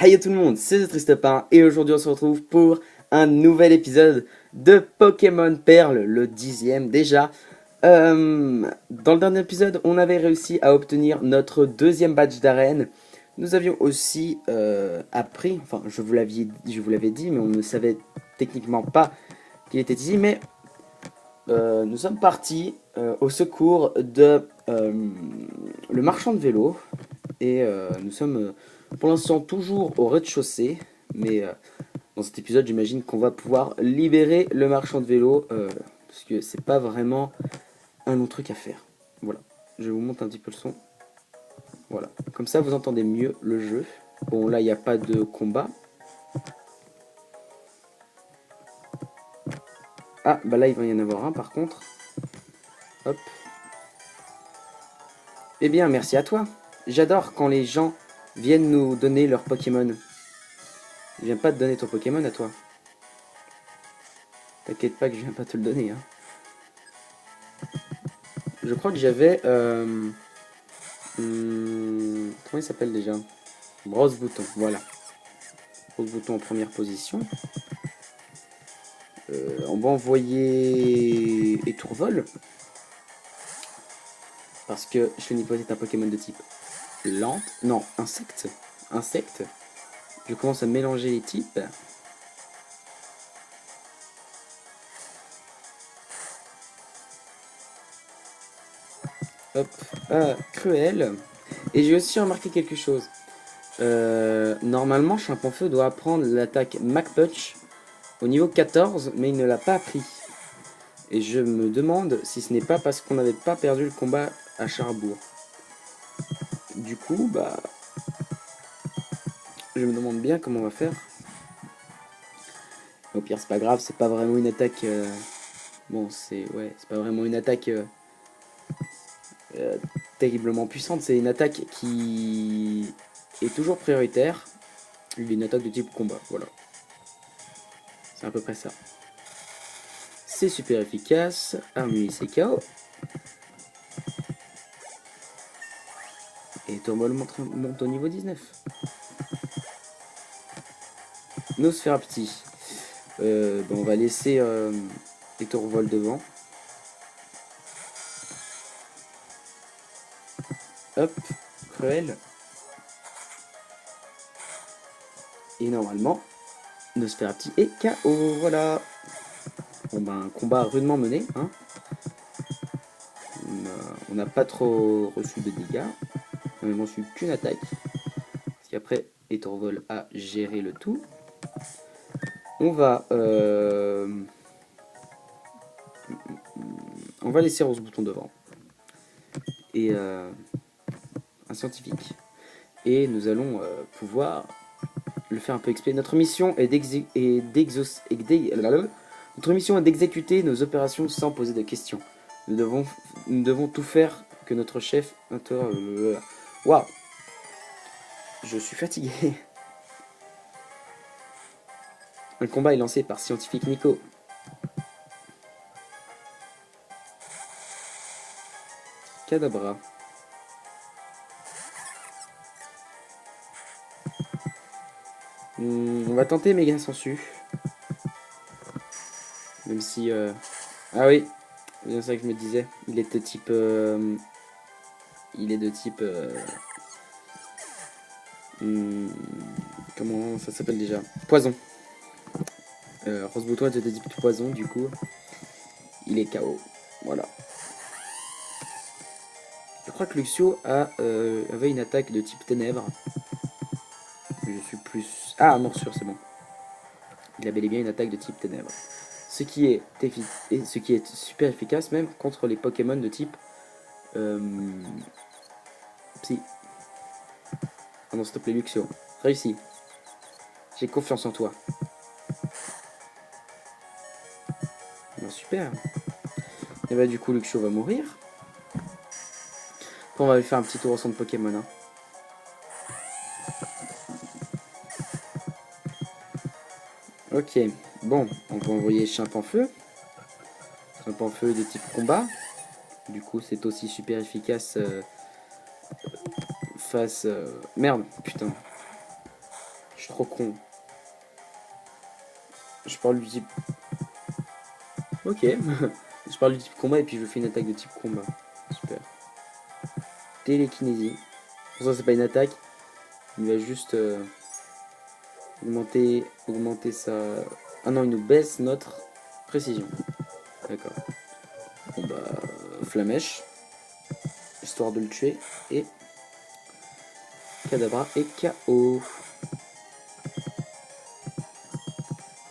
Hey à tout le monde, c'est Tristopin et aujourd'hui on se retrouve pour un nouvel épisode de Pokémon Perle, le 10e déjà. Dans le dernier épisode, on avait réussi à obtenir notre deuxième badge d'arène. Nous avions aussi appris, enfin je vous l'avais dit, mais on ne savait techniquement pas qu'il était ici, mais nous sommes partis au secours de le marchand de vélo et nous sommes pour l'instant toujours au rez-de-chaussée, mais dans cet épisode j'imagine qu'on va pouvoir libérer le marchand de vélo parce que c'est pas vraiment un long truc à faire. Voilà, je vous montre un petit peu le son. Voilà, comme ça vous entendez mieux le jeu. Bon là il n'y a pas de combat. Ah bah là il va y en avoir un par contre. Hop. Eh bien merci à toi. J'adore quand les gens viennent nous donner leur Pokémon. Je viens pas te donner ton Pokémon à toi. T'inquiète pas que je viens pas te le donner. Hein. Je crois que j'avais... comment il s'appelle déjà? Brosse Bouton, voilà. Brosse Bouton en première position. On va envoyer Étourvol. Parce que Chenipot est un Pokémon de type lente. Non, insecte. Insecte. Je commence à mélanger les types. Hop. Cruel. Et j'ai aussi remarqué quelque chose. Normalement, Champanfeu doit apprendre l'attaque MacPunch au niveau 14, mais il ne l'a pas appris. Et je me demande si ce n'est pas parce qu'on n'avait pas perdu le combat à Charbourg. Du coup, bah, je me demande bien comment on va faire. Au pire, c'est pas grave, c'est pas vraiment une attaque. Bon, c'est pas vraiment une attaque euh, terriblement puissante. C'est une attaque qui est toujours prioritaire. Une attaque de type combat, voilà. C'est à peu près ça. C'est super efficace. Harmonie, c'est KO. Et Tourmol monte au niveau 19. Nosferapti. Bon, on va laisser Étourvol devant. Hop, Cruel. Et normalement, Nosferapti est KO. Voilà. Bon ben, combat rudement mené. Hein. On n'a pas trop reçu de dégâts. On n'a reçu qu'une attaque. Parce qu'après, Étourvol a géré le tout. On va laisser Rose Bouton devant. Et un scientifique. Et nous allons pouvoir le faire un peu expliquer. Notre mission est d'exécuter nos opérations sans poser de questions. Nous devons tout faire que notre chef... Waouh. Je suis fatigué. Un combat est lancé par Scientifique Nico. Kadabra. On va tenter Méga Sensu. Même si... Ah oui, c'est ça que je me disais. Il est de type... comment ça s'appelle déjà? Poison. Rose Bouton est de type poison, du coup. Il est KO. Voilà. Je crois que Luxio avait une attaque de type ténèbres. Je suis plus... Ah, morsure, c'est bon. Il avait bien une attaque de type ténèbres. Ce qui est super efficace même contre les Pokémon de type Psy. Ah non, s'il te plaît, Luxio. Réussi. J'ai confiance en toi. Bon, super. Et bah du coup, Luxio va mourir. Après, on va aller faire un petit tour au centre Pokémon. Hein. Ok. Bon, on va envoyer Champanfeu. Champanfeu de type combat. Du coup, c'est aussi super efficace face... Merde, putain. Je suis trop con. Je parle du type... Ok. Je parle du type combat et puis je fais une attaque de type combat. Super. Télékinésie. Pour ça, c'est pas une attaque. Il va juste augmenter sa... Ah non, il nous baisse notre précision. D'accord. Bon bah, flamèche. Histoire de le tuer. Et... Kadabra et KO.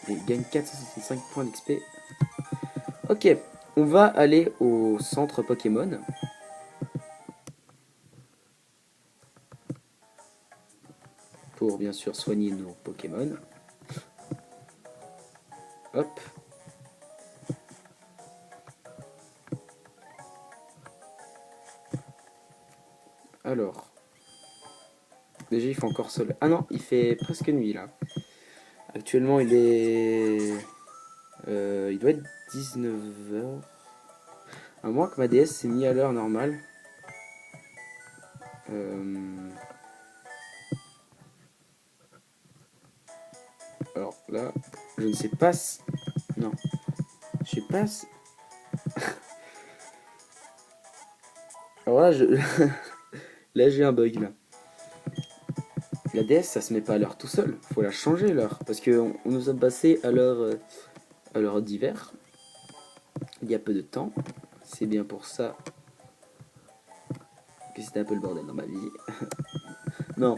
Et il gagne 465 points d'XP. Ok, on va aller au centre Pokémon. Pour bien sûr soigner nos Pokémon. Hop. Alors. Déjà il fait encore seul. Ah non, il fait presque nuit là. Actuellement il est... il doit être 19h. À moins que ma DS s'est mis à l'heure normale. Alors là, je ne sais pas si... Non. Je sais pas si... Alors là, là j'ai un bug là. La DS, ça se met pas à l'heure tout seul. Faut la changer l'heure. Parce qu'on nous a passé à l'heure d'hiver. Il y a peu de temps. C'est bien pour ça que c'était un peu le bordel dans ma vie. Non,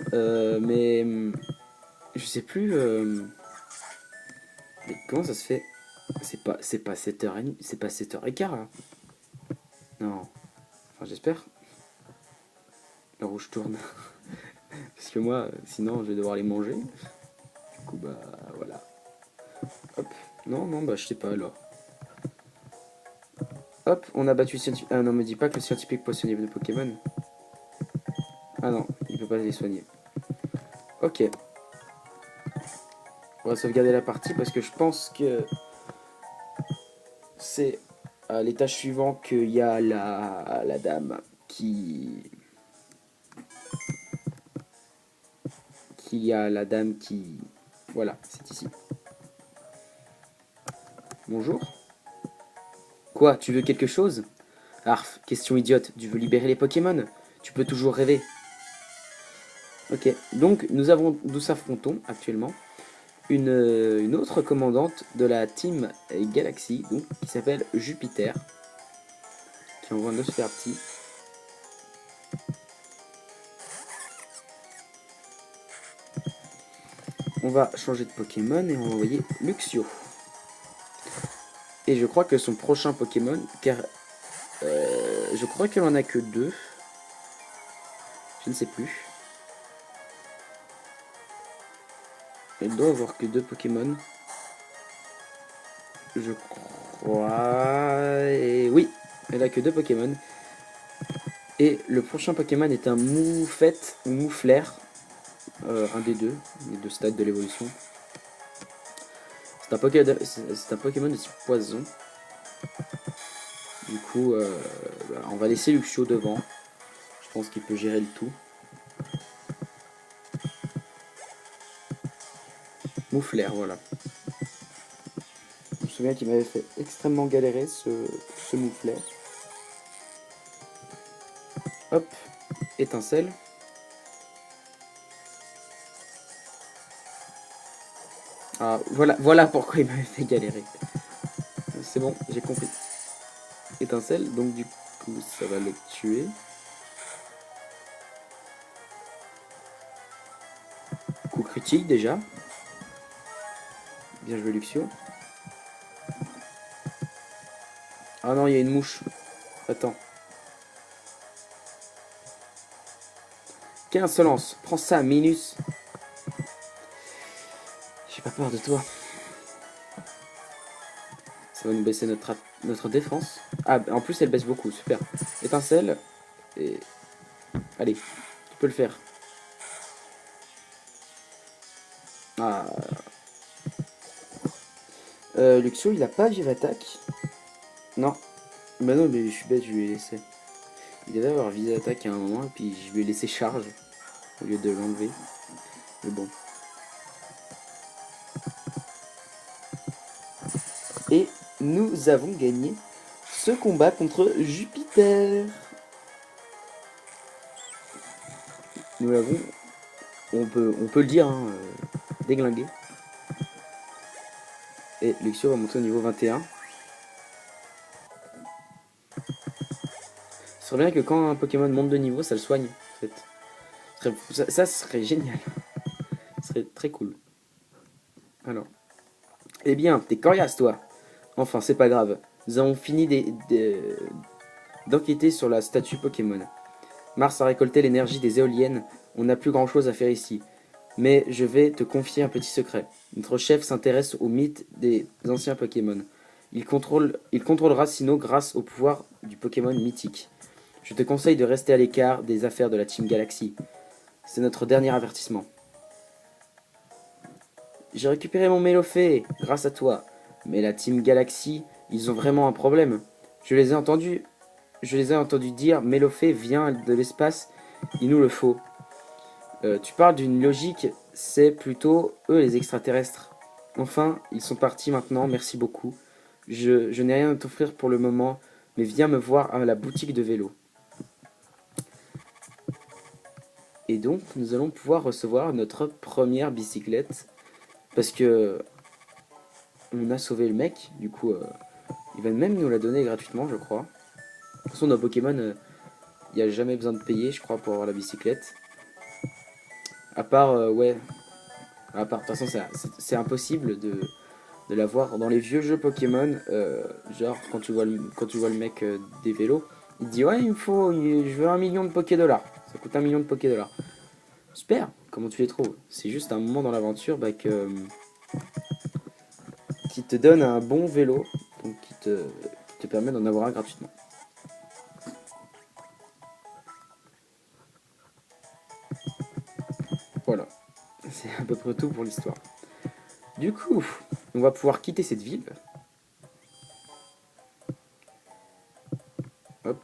mais je sais plus. Mais comment ça se fait? C'est pas 7h30, c'est pas 7h15 là. Non. Enfin, j'espère. La rouge tourne. Parce que moi, sinon, je vais devoir les manger. Du coup, bah voilà. Hop. Non, non, bah je sais pas alors. Hop, on a battu le scientifique. Ah non, me dis pas que le scientifique peut soigner de Pokémon. Ah non, il peut pas les soigner. Ok. On va sauvegarder la partie parce que je pense que c'est à l'étage suivant qu'il y a la dame qui... Qu'il y a la dame qui... Voilà, c'est ici. Bonjour. Quoi, tu veux quelque chose? Arf, question idiote, tu veux libérer les Pokémon? Tu peux toujours rêver. Ok, donc nous s'affrontons actuellement une autre commandante de la team Galaxy, donc, qui s'appelle Jupiter, qui envoie Nosferati. On va changer de Pokémon et on va envoyer Luxio. Et je crois que son prochain Pokémon, car je crois qu'elle en a que 2. Je ne sais plus. Elle doit avoir que 2 Pokémon. Je crois... Et oui, elle a que 2 Pokémon. Et le prochain Pokémon est un Moufette ou Mouflair. Un des deux, les deux stades de l'évolution. C'est un Pokémon de type poison. Du coup, on va laisser Luxio devant. Je pense qu'il peut gérer le tout. Mouflair, voilà. Je me souviens qu'il m'avait fait extrêmement galérer ce Mouflair. Hop, étincelle. Ah, voilà pourquoi il m'avait fait galérer. C'est bon, j'ai compris. Étincelle, donc du coup, ça va le tuer. Coup critique déjà. Bien joué Luxio. Ah non, il y a une mouche. Attends. Quelle insolence. Prends ça, Minus. J'ai pas peur de toi. Ça va nous baisser notre défense. Ah, en plus, elle baisse beaucoup. Super. Étincelle. Et... Allez, tu peux le faire. Ah. Luxio, il a pas vive attaque. Non. Bah non, mais je suis bête, je lui ai laissé. Il devait avoir visé attaque à un moment, et puis je lui ai laissé charge, au lieu de l'enlever. Mais bon. nous avons gagné ce combat contre Jupiter. Nous l'avons, on peut le dire, hein, déglingué. Et Luxio va monter au niveau 21. Ce serait bien que quand un Pokémon monte de niveau, ça le soigne. En fait. Ça serait génial. Ce serait très cool. Alors. Eh bien, t'es coriace, toi. Enfin, c'est pas grave. Nous avons fini d'enquêter sur la statue Pokémon. Mars a récolté l'énergie des éoliennes. On n'a plus grand chose à faire ici. Mais je vais te confier un petit secret. Notre chef s'intéresse au mythe des anciens Pokémon. Il contrôlera Sinnoh grâce au pouvoir du Pokémon mythique. Je te conseille de rester à l'écart des affaires de la Team Galaxy. C'est notre dernier avertissement. J'ai récupéré mon Mélofée, grâce à toi. Mais la Team Galaxy, ils ont vraiment un problème. Je les ai entendus dire Mélofée vient de l'espace, il nous le faut. Tu parles d'une logique, c'est plutôt eux les extraterrestres. Enfin, ils sont partis maintenant, merci beaucoup. Je n'ai rien à t'offrir pour le moment, mais viens me voir à la boutique de vélo. Et donc, nous allons pouvoir recevoir notre première bicyclette. Parce que on a sauvé le mec, du coup, il va même nous la donner gratuitement, je crois. De toute façon, dans Pokémon, il n'y a jamais besoin de payer, je crois, pour avoir la bicyclette. À part, ouais. À part, de toute façon, c'est impossible de l'avoir dans les vieux jeux Pokémon. Genre, quand tu vois le mec des vélos, il te dit ouais, je veux 1 million de Poké-dollars. Ça coûte 1 million de Poké-dollars. Super, comment tu les trouves? C'est juste un moment dans l'aventure qui te donne un bon vélo, donc qui te permet d'en avoir un gratuitement. Voilà, c'est à peu près tout pour l'histoire. Du coup, on va pouvoir quitter cette ville. Hop.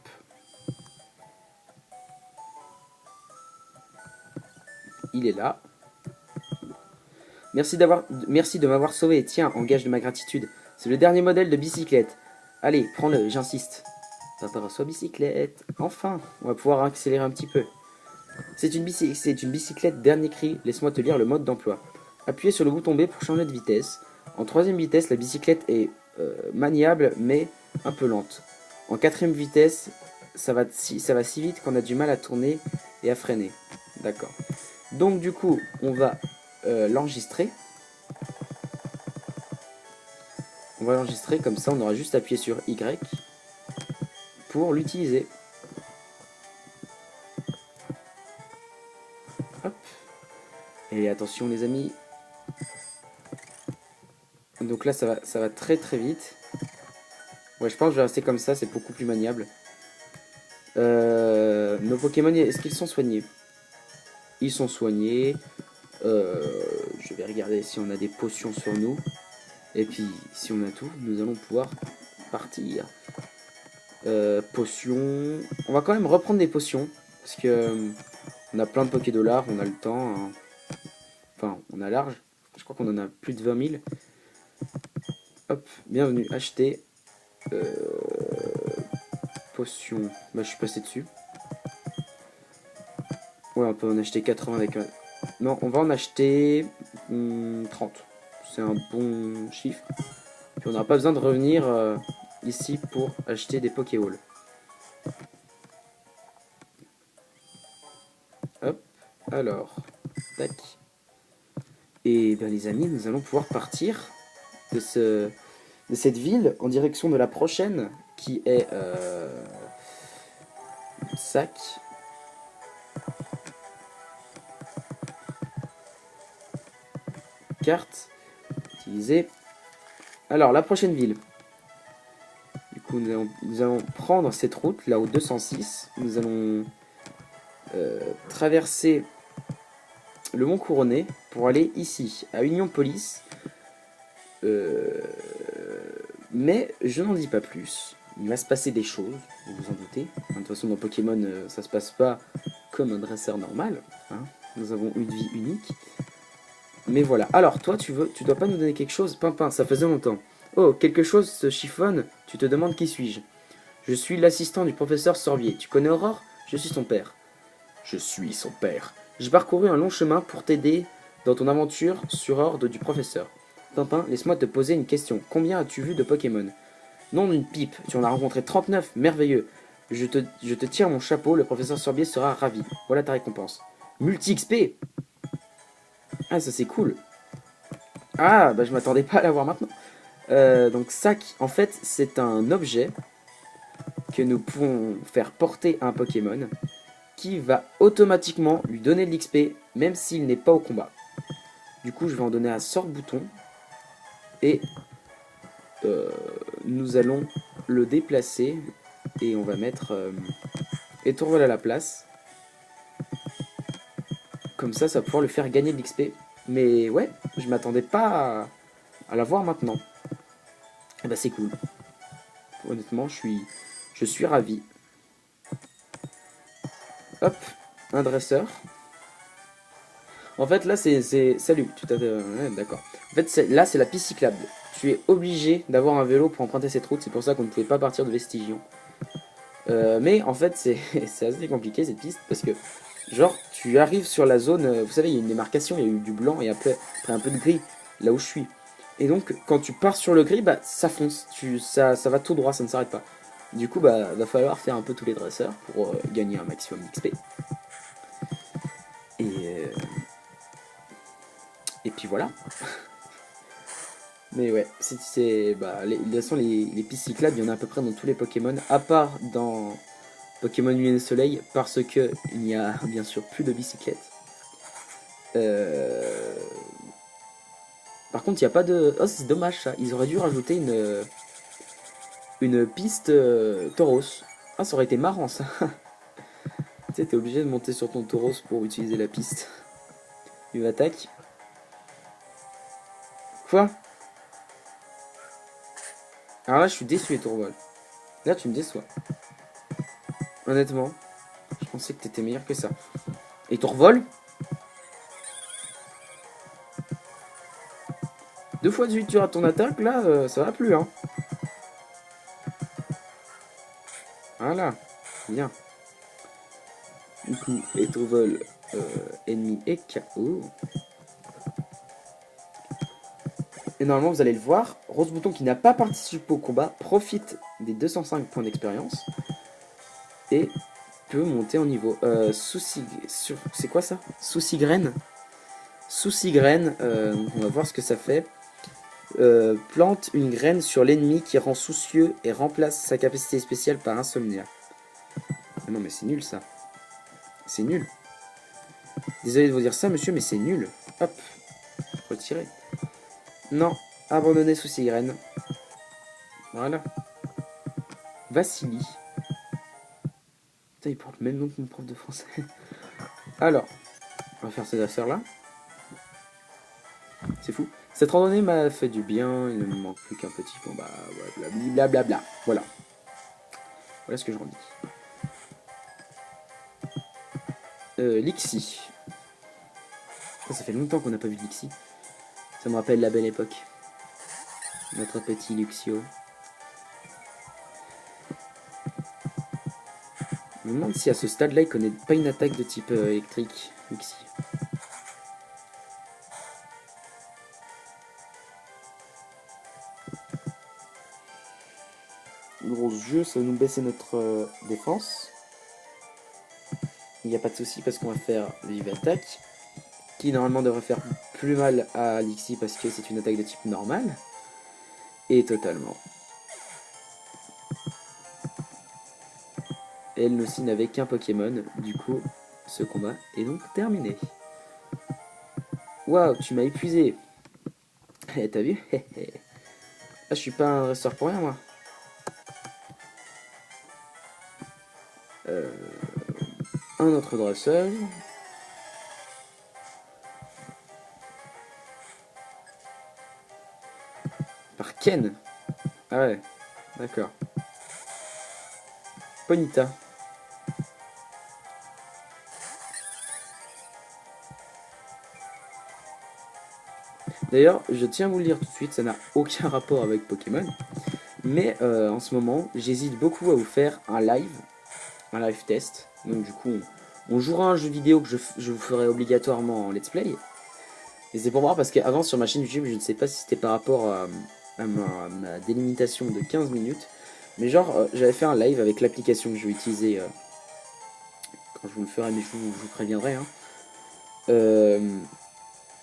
Il est là. Merci de m'avoir sauvé. Tiens, en gage de ma gratitude. C'est le dernier modèle de bicyclette. Allez, prends-le, j'insiste. Papa reçoit bicyclette. Enfin, on va pouvoir accélérer un petit peu. C'est une bicyclette dernier cri. Laisse-moi te lire le mode d'emploi. Appuyez sur le bouton B pour changer de vitesse. En 3ème vitesse, la bicyclette est maniable, mais un peu lente. En 4ème vitesse, ça va si vite qu'on a du mal à tourner et à freiner. D'accord. Donc du coup, on va l'enregistrer. On va l'enregistrer, comme ça on aura juste appuyé sur Y pour l'utiliser. Hop. Et attention les amis. Donc là ça va très très vite. Ouais, je pense que je vais rester comme ça, c'est beaucoup plus maniable. Nos Pokémon, est-ce qu'ils sont soignés? Ils sont soignés. Je vais regarder si on a des potions sur nous. Et puis, si on a tout, nous allons pouvoir partir. Potions. On va quand même reprendre des potions. Parce que on a plein de Poké-dollars, on a le temps. Hein. Enfin, on a large. Je crois qu'on en a plus de 20 000. Hop, bienvenue, acheter. Potions. Bah, je suis passé dessus. Ouais, on peut en acheter 80 avec un... Non, on va en acheter 30. C'est un bon chiffre. Puis on n'aura pas besoin de revenir ici pour acheter des Pokéballs. Hop, alors, tac. Et bien les amis, nous allons pouvoir partir de cette ville en direction de la prochaine qui est Sac. Carte utilisée. Alors la prochaine ville. Du coup nous allons prendre cette route là au 206. Nous allons traverser le Mont Couronné pour aller ici à Union Police. Mais je n'en dis pas plus. Il va se passer des choses, vous vous en doutez. De toute façon dans Pokémon ça se passe pas comme un dresseur normal. Hein. Nous avons une vie unique. Mais voilà. Alors, toi, tu dois pas nous donner quelque chose? Pimpin, ça faisait longtemps. Oh, quelque chose se chiffonne, tu te demandes qui suis-je. Je suis l'assistant du professeur Sorbier. Tu connais Aurore? Je suis son père. Je suis son père. J'ai parcouru un long chemin pour t'aider dans ton aventure sur ordre du professeur. Tintin, laisse-moi te poser une question. Combien as-tu vu de Pokémon? Non d'une pipe, tu en as rencontré 39, merveilleux. Je te tire mon chapeau, le professeur Sorbier sera ravi. Voilà ta récompense. Multi-XP. Ah, ça c'est cool. Ah, bah je m'attendais pas à l'avoir maintenant. Donc sac, en fait, c'est un objet que nous pouvons faire porter à un Pokémon qui va automatiquement lui donner de l'XP même s'il n'est pas au combat. Du coup, je vais en donner à sort bouton et nous allons le déplacer et on va mettre Étourvol à la place. Comme ça va pouvoir le faire gagner de l'XP. Mais ouais, je m'attendais pas à l'avoir maintenant. Et bah c'est cool. Honnêtement, je suis ravi. Hop, un dresseur. En fait, là, salut, tu t'as... ouais, d'accord. En fait, là, c'est la piste cyclable. Tu es obligé d'avoir un vélo pour emprunter cette route. C'est pour ça qu'on ne pouvait pas partir de Vestigion. Mais en fait, c'est assez compliqué, cette piste. Parce que, genre, tu arrives sur la zone... vous savez, il y a une démarcation, il y a eu du blanc et après un peu de gris, là où je suis. Et donc, quand tu pars sur le gris, bah, ça fonce. Ça va tout droit, ça ne s'arrête pas. Du coup, bah, va falloir faire un peu tous les dresseurs pour gagner un maximum d'XP. Et puis voilà. Mais ouais, bah, de toute façon, les pistes cyclables, il y en a à peu près dans tous les Pokémon, à part dans Pokémon Lune et Soleil, parce que il n'y a bien sûr plus de bicyclettes. Par contre, il n'y a pas de... Oh, c'est dommage ça, ils auraient dû rajouter une piste Tauros. Ah, ça aurait été marrant ça. Tu sais, t'es obligé de monter sur ton Tauros pour utiliser la piste. Une attaque. Quoi? Alors là, je suis déçu, les Tourvol. Là, tu me déçois. Honnêtement, je pensais que t'étais meilleur que ça. Et Tourvol? 2 fois 18 tu rates ton attaque, là, ça va plus, hein. Voilà, bien. Du coup, Étourvol, ennemi et KO. Et normalement, vous allez le voir, Rose Bouton qui n'a pas participé au combat profite des 205 points d'expérience et peut monter en niveau. C'est quoi ça? Souci-graine. Souci-graine, on va voir ce que ça fait. Plante une graine sur l'ennemi qui rend soucieux et remplace sa capacité spéciale par Insomnia. Ah non mais c'est nul ça. C'est nul. Désolé de vous dire ça monsieur mais c'est nul. Hop. Retirer. Non. Abandonner Souci-graine. Voilà. Vassili. Putain il porte le même nom que mon prof de français. Alors. On va faire ces affaires là. C'est fou. Cette randonnée m'a fait du bien, il ne me manque plus qu'un petit bon bah blablabla. Voilà. Voilà ce que je redis. Lixie. Ça fait longtemps qu'on n'a pas vu de Lixie. Ça me rappelle la belle époque. Notre petit Luxio. Je me demande si à ce stade-là il connaît pas une attaque de type électrique. Lixie. Gros jeu, ça va nous baisser notre défense. Il n'y a pas de souci parce qu'on va faire vive attaque. Qui normalement devrait faire plus mal à Lixie parce que c'est une attaque de type normal. Et totalement. Elle aussi n'avait qu'un Pokémon. Du coup, ce combat est donc terminé. Waouh, tu m'as épuisé. T'as vu? Ah, je suis pas un resteur pour rien, moi. Un autre dresseur. Par Ken. Ah ouais, d'accord. Ponyta. D'ailleurs, je tiens à vous le dire tout de suite, ça n'a aucun rapport avec Pokémon. Mais en ce moment, j'hésite beaucoup à vous faire un live test. Donc du coup, on jouera à un jeu vidéo que je vous ferai obligatoirement en let's play. Et c'est pour voir parce qu'avant sur ma chaîne YouTube, je ne sais pas si c'était par rapport à ma délimitation de 15 minutes. Mais genre, j'avais fait un live avec l'application que je vais utiliser quand je vous le ferai, mais je vous préviendrai. Hein.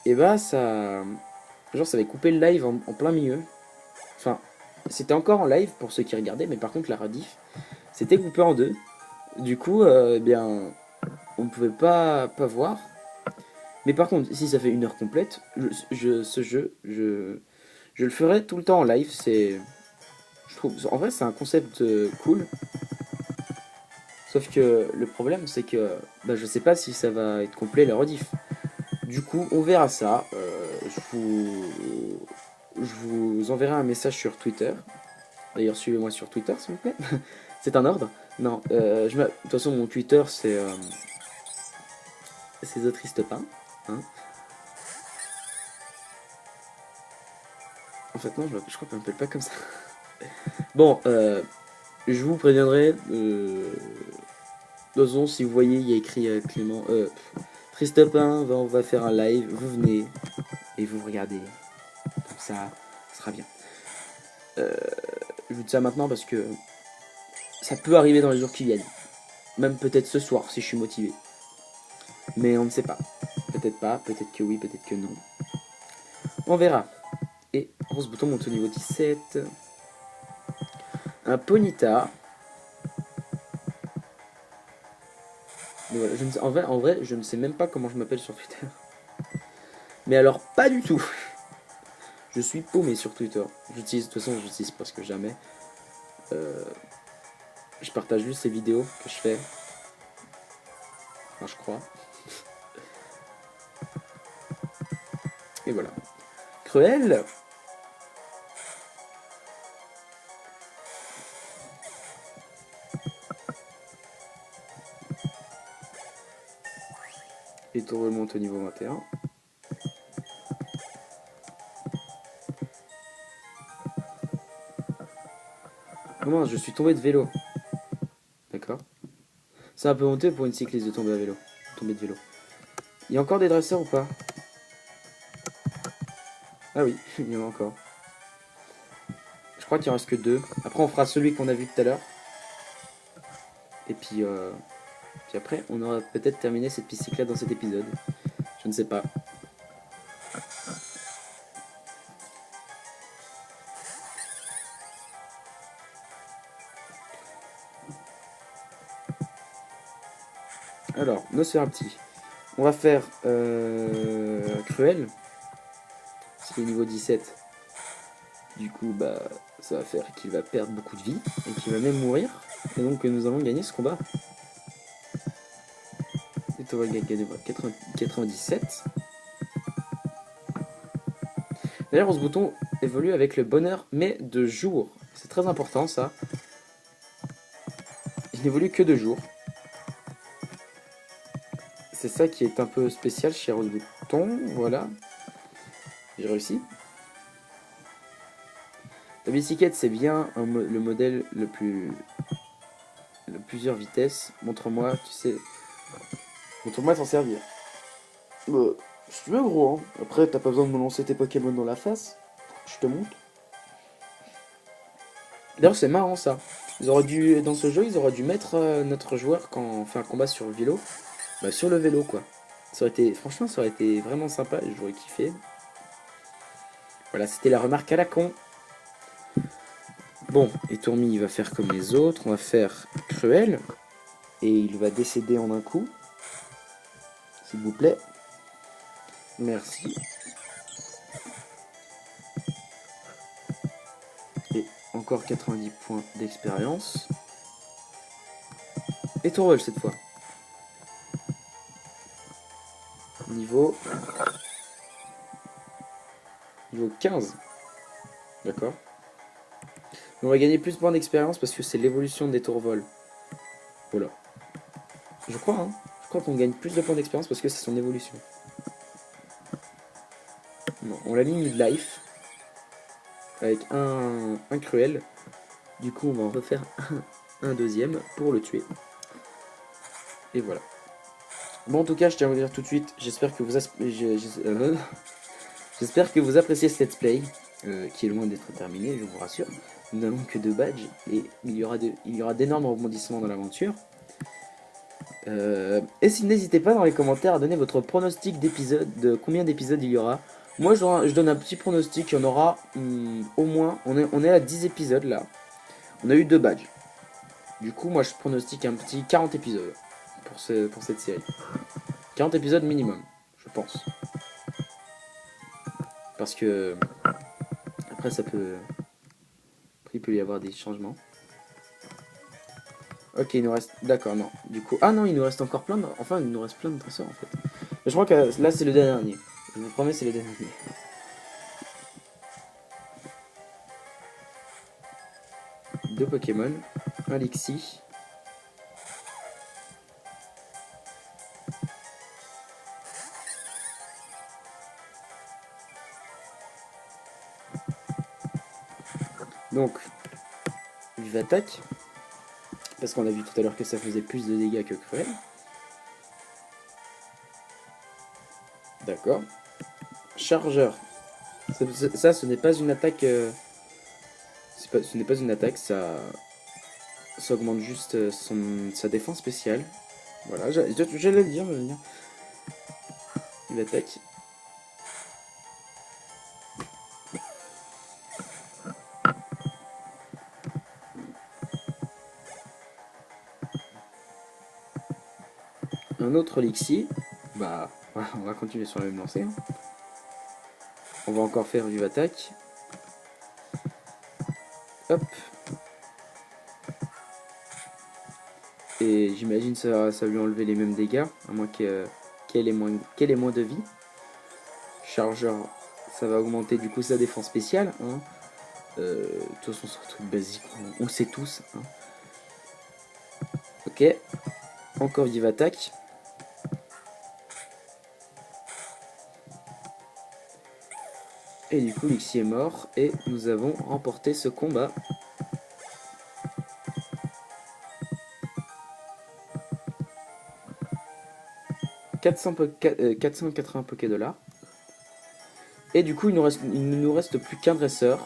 Et bah ça... Genre ça avait coupé le live en plein milieu. Enfin, c'était encore en live pour ceux qui regardaient, mais par contre la rediff, c'était coupé en deux. Du coup, eh bien, on ne pouvait pas voir. Mais par contre, si ça fait une heure complète, ce jeu, je le ferai tout le temps en live. Je trouve, en vrai, c'est un concept cool. Sauf que le problème, c'est que bah, je sais pas si ça va être complet la rediff. Du coup, on verra ça. Je vous enverrai un message sur Twitter. D'ailleurs, suivez-moi sur Twitter, s'il vous plaît. C'est un ordre? Non, de toute façon, mon Twitter, c'est The Triste Pain. Hein. En fait, non, je crois qu'on m'appelle pas comme ça. Bon, je vous préviendrai. De toute façon, si vous voyez, il y a écrit Clément. Triste Pain, on va faire un live. Vous venez et vous regardez. Comme ça, ce sera bien. Je vous dis ça maintenant parce que ça peut arriver dans les jours qui viennent. Même peut-être ce soir si je suis motivé. Mais on ne sait pas. Peut-être pas, peut-être que oui, peut-être que non. On verra. Et Rose Bouton monte au niveau 17. Un Ponyta. Voilà, en vrai, je ne sais même pas comment je m'appelle sur Twitter. Mais alors, pas du tout. Je suis paumé sur Twitter. De toute façon, j'utilise presque jamais. Je partage juste ces vidéos que je fais. Enfin, je crois. Et voilà. Cruel. Et tout remonte au niveau 21. Comment je suis tombé de vélo. D'accord. C'est un peu honteux pour une cycliste de tomber à vélo. Tomber de vélo. Il y a encore des dresseurs ou pas? Ah oui, il y en a encore. Je crois qu'il en reste que 2. Après, on fera celui qu'on a vu tout à l'heure. Et puis après, on aura peut-être terminé cette piste cyclable dans cet épisode. Je ne sais pas. Alors, Nosferapti. On va faire Cruel. C'est le niveau 17. Du coup, bah, ça va faire qu'il va perdre beaucoup de vie et qu'il va même mourir. Et donc, nous avons gagné ce combat. Et on va gagner 97. D'ailleurs, ce bouton évolue avec le bonheur, mais de jour. C'est très important, ça. Il n'évolue que de jour. C'est ça qui est un peu spécial chez Rose Bouton. Voilà. J'ai réussi. La bicyclette, c'est bien le modèle le plusieurs vitesses. Montre-moi, tu sais. Montre-moi t'en servir. Si tu veux, gros. Hein. Après, t'as pas besoin de me lancer tes Pokémon dans la face. Je te montre. D'ailleurs, c'est marrant ça. Dans ce jeu, ils auraient dû mettre notre joueur quand on fait un combat sur le vélo. Bah, sur le vélo, quoi. Franchement, ça aurait été vraiment sympa. J'aurais kiffé. Voilà, c'était la remarque à la con. Bon, et Tourmi, il va faire comme les autres. On va faire Cruel. Et il va décéder en un coup. S'il vous plaît. Merci. Et encore 90 points d'expérience. Et Tourvol cette fois. Niveau 15. D'accord. On va gagner plus de points d'expérience parce que c'est l'évolution des Tourvol. Voilà. Je crois, hein. Je crois qu'on gagne plus de points d'expérience parce que c'est son évolution. Non, on l'a mis mid-life. Avec un cruel. Du coup, on va en refaire un deuxième pour le tuer. Et voilà. Bon, en tout cas, je tiens à vous dire tout de suite, j'espère que j'espère que vous appréciez ce let's play, qui est loin d'être terminé, je vous rassure. Nous n'avons que 2 badges, et il y aura d'énormes rebondissements dans l'aventure. Et si n'hésitez pas dans les commentaires à donner votre pronostic d'épisode, de combien d'épisodes il y aura. Moi, je donne un petit pronostic, il y en aura au moins, on est à 10 épisodes là. On a eu 2 badges. Du coup, moi, je pronostique un petit 40 épisodes pour cette série. 40 épisodes minimum, je pense. Parce que après, il peut y avoir des changements. Ok, il nous reste... D'accord, non. Du coup... Ah non, il nous reste encore plein de... Enfin, il nous reste plein de dresseurs, en fait. Mais je crois que là, c'est le dernier. Je vous promets, c'est le dernier. Deux Pokémon. Un Lixie. Donc, Vive Attaque. Parce qu'on a vu tout à l'heure que ça faisait plus de dégâts que Cruel. D'accord. Chargeur. Ça, ce n'est pas une attaque... ce n'est pas une attaque, ça augmente juste sa défense spéciale. Voilà, j'allais le dire, Il attaque. Un autre Lixie. Bah, voilà, on va continuer sur la même lancée. Hein. On va encore faire Vive Attaque. Hop. Et j'imagine ça lui enlever les mêmes dégâts, à moins qu'elle ait moins de vie. Chargeur, ça va augmenter du coup sa défense spéciale. Hein. De toute façon, c'est un truc basique, on le sait tous. Hein. Ok. Encore Vive Attaque. Et du coup, Lixie est mort. Et nous avons remporté ce combat. « 480 Poké $. Et du coup, il ne nous reste plus qu'un dresseur.